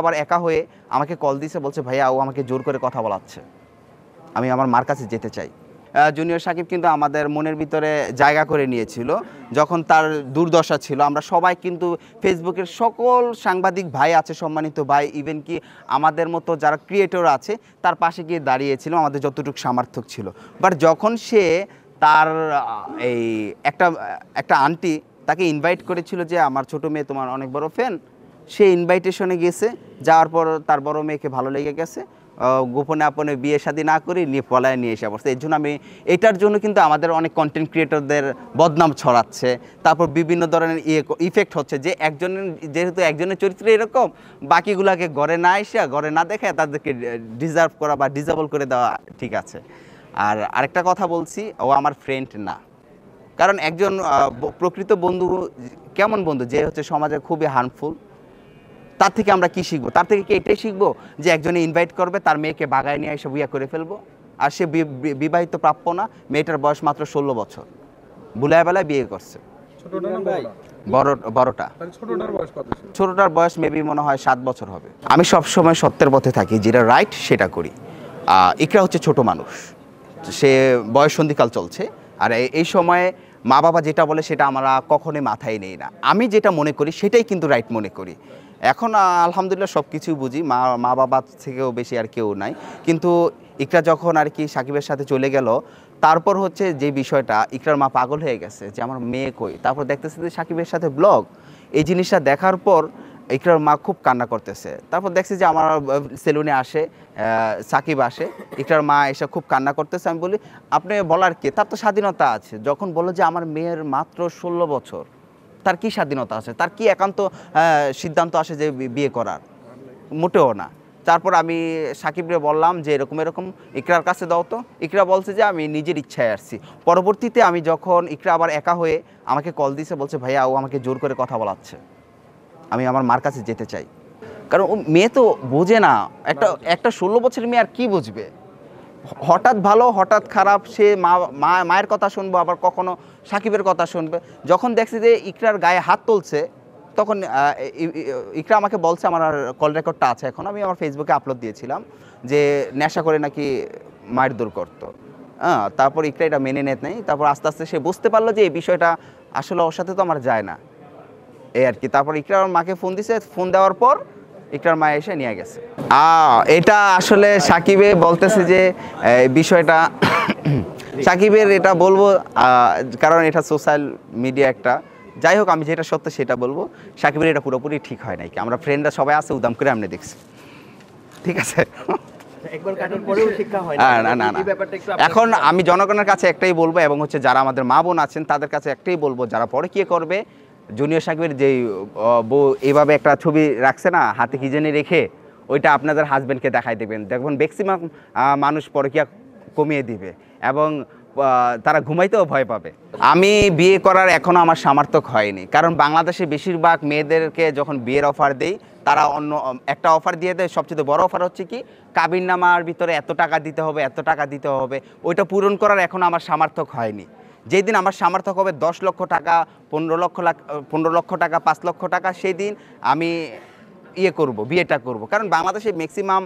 আবার একা হয়ে আমাকে কল দিয়েছে, বলছে ভাইয়া ও আমাকে জোর করে কথা বলাচ্ছে, আমি আমার মার কাছে যেতে চাই। জুনিয়র সাকিব কিন্তু আমাদের মনের ভিতরে জায়গা করে নিয়েছিল যখন তার দুর্দশা ছিল। আমরা সবাই কিন্তু ফেসবুকের সকল সাংবাদিক ভাই আছে, সম্মানিত ভাই, ইভেন কি আমাদের মতো যারা ক্রিয়েটর আছে তার পাশে গিয়ে দাঁড়িয়েছিল আমাদের যতটুকু সামর্থ্য ছিল। বাট যখন সে তার এই একটা আন্টি তাকে ইনভাইট করেছিল যে আমার ছোট মেয়ে তোমার অনেক বড় ফ্যান, সে ইনভাইটেশনে গেছে, যাওয়ার পর তার বড় মেয়েকে ভালো লেগে গেছে, গোপনে আপনে বিয়ে শাদী না করে নিয়ে পলায় নিয়ে এসে পড়ছে। এর জন্য আমি এটার জন্য কিন্তু আমাদের অনেক কন্টেন্ট ক্রিয়েটরদের বদনাম ছড়াচ্ছে, তারপর বিভিন্ন ধরনের ইফেক্ট হচ্ছে যে যেহেতু একজনের চরিত্র এরকম, বাকিগুলোকে ঘরে না এসে ঘরে না দেখে তাদেরকে ডিজার্ভ করা বা ডিজেবল করে দেওয়া ঠিক আছে। আর আরেকটা কথা বলছি, ও আমার ফ্রেন্ড না। কারণ একজন প্রকৃত বন্ধু কেমন বন্ধু, যে হচ্ছে সমাজে খুবই হার্মফুল, তার থেকে আমরা কি শিখবো? তার থেকে কি এটাই শিখবো যে একজনে ইনভাইট করবে, তার মেয়েকে বাগায় নিয়ে এসে বিয়ে করে ফেলবো, আর সে বিবাহিত প্রাপ্য না, মেয়েটার বয়স মাত্র 16 বছর, বুলায় বেলায় বিয়ে করছে। বড়টা, ছোটটার বয়স মেবি মনে হয় 7 বছর হবে। আমি সবসময় সত্যের পথে থাকি, যেটা রাইট সেটা করি। ইকরা হচ্ছে ছোট মানুষ, সে বয়ঃসন্ধিকাল চলছে, আর এই সময়ে মা বাবা যেটা বলে সেটা আমরা কখনোই মাথায় নেই না। আমি যেটা মনে করি সেটাই কিন্তু রাইট মনে করি। এখন আলহামদুলিল্লাহ সব কিছুই বুঝি, মা বাবা থেকেও বেশি আর কেউ নাই। কিন্তু ইকরা যখন আর কি সাকিবের সাথে চলে গেল, তারপর হচ্ছে যে বিষয়টা, ইকরার মা পাগল হয়ে গেছে যে আমার মেয়ে কই। তারপর দেখতেছে যে সাকিবের সাথে ব্লগ, এই জিনিসটা দেখার পর ইকরার মা খুব কান্না করতেছে। তারপর দেখছি যে আমার সেলুনে আসে সাকিব আসে, ইকরার মা এসে খুব কান্না করতেছে। আমি বলি আপনি বলার কি, তার তো স্বাধীনতা আছে। যখন বললো যে আমার মেয়ের মাত্র 16 বছর, তার কি স্বাধীনতা আছে, তার কি একান্ত সিদ্ধান্ত আসে যে বিয়ে করার? মোটেও না। তারপর আমি সাকিবরে বললাম যে এরকম এরকম, ইকরার কাছে দাও তো। ইকরা বলছে যে আমি নিজের ইচ্ছায় আসছি। পরবর্তীতে আমি যখন ইকরা আবার একা হয়ে আমাকে কল দিয়েছে, বলছে ভাইয়া ও আমাকে জোর করে কথা বলাচ্ছে, আমি আমার মার কাছে যেতে চাই। কারণ ও মেয়ে তো বোঝে না, একটা 16 বছরের মেয়ে আর কি বুঝবে? হঠাৎ ভালো হঠাৎ খারাপ, সে মায়ের কথা শুনবো, আবার কখনো সাকিবের কথা শুনবে। যখন দেখছি যে ইকরার গায়ে হাত তুলছে, তখন ইকরা আমাকে বলছে, আমার কল রেকর্ডটা আছে এখন, আমি আমার ফেসবুকে আপলোড দিয়েছিলাম যে নেশা করে নাকি মায়ের দূর করতো। তারপর ইকরা এটা মেনে নেয় নাই। তারপর আস্তে আস্তে সে বুঝতে পারলো যে এই বিষয়টা আসলে ওর সাথে তো আমার যায় না, এই আর কি। তারপর ইকরা আমার মাকে ফোন দিছে, ফোন দেওয়ার পর ইকরার মা এসে নিয়ে গেছে। এটা আসলে সাকিবে বলতেছে যে বিষয়টা সাকিবের, এটা বলবো কারণ এটা সোশ্যাল মিডিয়া একটা, যাই হোক আমি যেটা সত্য সেটা বলবো, সাকিবের এটা পুরোপুরি ঠিক হয় নাই। কি আমরা ফ্রেন্ডরা সবাই আছে, উদাম করে আমরা দেখছি, ঠিক আছে। না, এখন আমি জনগণের কাছে একটাই বলবো, এবং হচ্ছে যারা আমাদের মা বোন আছেন তাদের কাছে একটাই বলবো, যারা পরে কি করবে, জুনিয়র সাকিবের যেই বউ এইভাবে একটা ছবি রাখছে না হাতে কি জানি রেখে, ওইটা আপনাদের হাজব্যান্ডকে দেখাই দেবেন, দেখবেন ম্যাক্সিমাম মানুষ পরকীয়া কমিয়ে দিবে এবং তারা ঘুমাইতেও ভয় পাবে। আমি বিয়ে করার এখনও আমার সামর্থ্য হয়নি, কারণ বাংলাদেশে বেশিরভাগ মেয়েদেরকে যখন বিয়ের অফার দেই, তারা অন্য একটা অফার দিয়ে দেয়। সবচেয়ে বড় অফার হচ্ছে কি, কাবিননামার ভিতরে এত টাকা দিতে হবে, এত টাকা দিতে হবে। ওইটা পূরণ করার এখনও আমার সামর্থ্য হয়নি। যেই দিন আমার সামর্থ্য হবে 10 লক্ষ টাকা, 15 লক্ষ টাকা, 5 লক্ষ টাকা, সেই দিন আমি বিয়েটা করব। কারণ বাংলাদেশে ম্যাক্সিমাম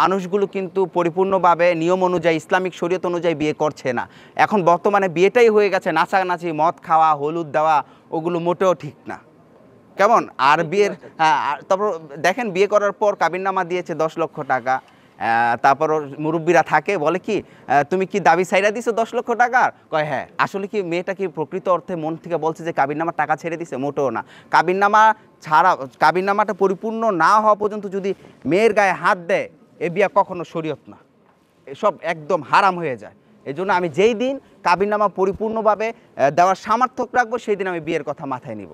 মানুষগুলো কিন্তু পরিপূর্ণভাবে নিয়ম অনুযায়ী, ইসলামিক শরীয়ত অনুযায়ী বিয়ে করছে না। এখন বর্তমানে বিয়েটাই হয়ে গেছে নাচানাচি, মদ খাওয়া, হলুদ দেওয়া, ওগুলো মোটেও ঠিক না। কেমন? আর বিয়ের তারপর দেখেন, বিয়ে করার পর কাবিননামা দিয়েছে 10 লক্ষ টাকা। তারপর মুরব্বীরা থাকে, বলে কি তুমি কি দাবি ছাইড়া দিছো 10 লক্ষ টাকার? কয় হ্যাঁ। আসলে কি মেয়েটা কি প্রকৃত অর্থে মন থেকে বলছে যে কাবিননামার টাকা ছেড়ে দিছে? মোটেও না। কাবিননামাটা পরিপূর্ণ না হওয়া পর্যন্ত যদি মেয়ের গায়ে হাত দেয়, এ বিয়া কখনো শরীয়ত না, এসব একদম হারাম হয়ে যায়। এই জন্য আমি যেই দিন কাবিননামা পরিপূর্ণভাবে দেওয়ার সামর্থ্য রাখবো, সেই দিন আমি বিয়ের কথা মাথায় নিব।